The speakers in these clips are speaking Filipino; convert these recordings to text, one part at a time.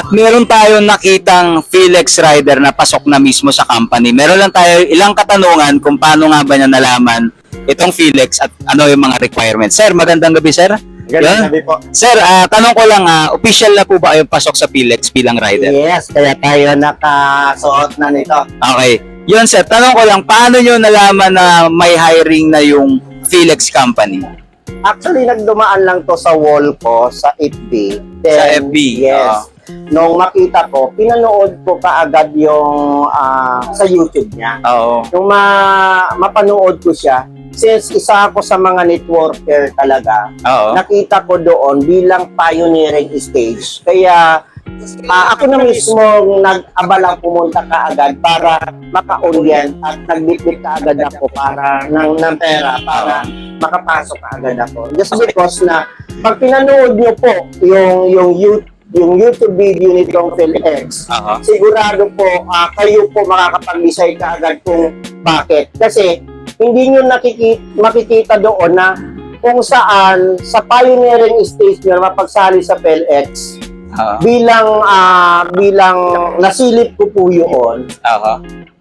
At meron tayong nakitang Felix rider na pasok na mismo sa company. Meron lang tayo ilang katanungan kung paano nga ba niya nalaman itong Felix at ano yung mga requirements. Sir, magandang gabi, sir. Magandang gabi po. Sir, tanong ko lang, official na po ba kayong pasok sa Felix bilang rider? Yes, kaya tayo nakasuot na nito. Okay. Yun, sir, tanong ko lang, paano nyo nalaman na may hiring na yung Felix company? Actually, nagdumaan lang to sa wall ko sa FB. Sa FB? Yes. Nung makita ko, pinanood ko kaagad yung sa YouTube niya. Oo. Nung mapanood ko siya, since isa ako sa mga networker talaga, Oo. nakita ko doon bilang pioneering stage. Kaya ako na mismo nag-abalang pumunta kaagad para maka-orient at nagbitbit kaagad ako para ng pera para makapasok kaagad ako. Just because na pag pinanood nyo po yung YouTube video nitong PhilX, Oo. sigurado po kayo po makakapag-decide kaagad kung bakit. Kasi hindi nyo makikita doon na kung saan sa pioneering stage nyo mapagsali sa PhilX Oo. bilang nasilip ko po yun. Oo.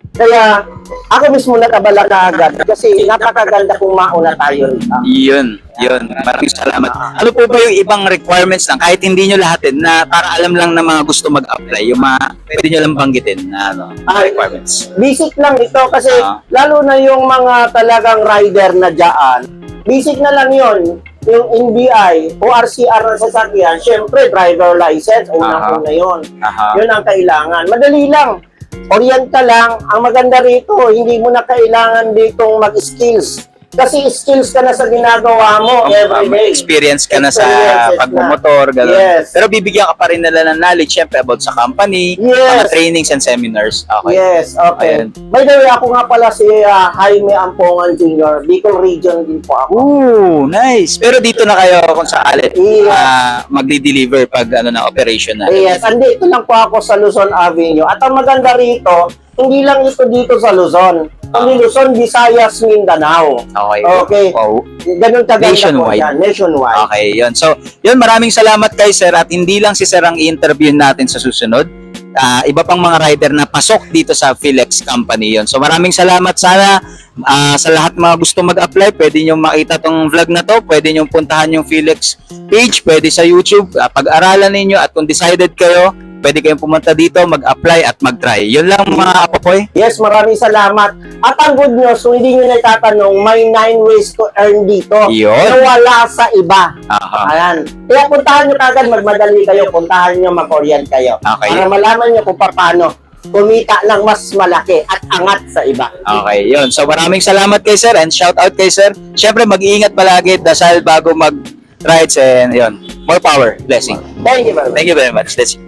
Kaya ako mismo nag-abala kaagad kasi napakaganda kung mauna tayo rito. Yun. Maraming salamat. Ano po ba yung ibang requirements lang, kahit hindi nyo lahatin, na para alam lang na mga gusto mag-apply, yung mga pwede nyo lang banggitin na requirements? Basic lang ito kasi Ah. lalo na yung mga talagang rider na dyan, basic na lang yon. Yung NBI o RCR na sasakyan, syempre driver license, unang-una yun. Aha. Yun ang kailangan. Madali lang. Orient ka lang. Ang maganda rito, hindi mo na kailangan ditong mag-skills. Kasi skills ka na sa ginagawa mo every May day. experience ka na sa Experiences pagmumotor, gano'n. Yes. Pero bibigyan ka pa rin nila ng knowledge, syempre, about sa company, mga Yes. trainings and seminars. Okay. Yes, okay. Ayan. By the way, ako nga pala si Jaime Ampongan Jr. Bicol Region din po ako. Ooh, nice. Pero dito na kayo kung sakali Yeah. magdi-deliver pag na operation na. Yes, andito lang po ako sa Luzon Avenue. At ang maganda rito, hindi lang ito dito sa Luzon. Kundi Luzon, Visayas, Mindanao. Okay. Okay. Wow. Ganun kaganda Nationwide. po yan. Nationwide. Okay, yun. So, yun, maraming salamat kay Sir at hindi lang si Sir ang i-interview natin sa susunod. Iba pang mga rider na pasok dito sa Felix Company yun. So, maraming salamat sana sa lahat mga gusto mag-apply. Pwede nyo makita tong vlog na to. Pwede nyo puntahan yung Felix page. Pwede sa YouTube. Pag-aralan ninyo at kung decided kayo, pwede kayong pumunta dito, mag-apply at mag-try. Yun lang mga apopoy. Yes, maraming salamat. At ang good news, kung hindi nyo nagtatanong, may 9 ways to earn dito. Yun. Na wala sa iba. Aha. Ayan. Kaya puntahan nyo kagad, magmadali kayo, puntahan nyo, mag-orient kayo. Okay. Para malaman nyo kung paano kumita ng mas malaki at angat sa iba. Okay, yun. So maraming salamat kay Sir and shout out kay Sir. Siyempre mag-iingat palagi, dasal bago mag-rides and yun. More power, blessing. Thank you very much. Thank you very much. Let's see.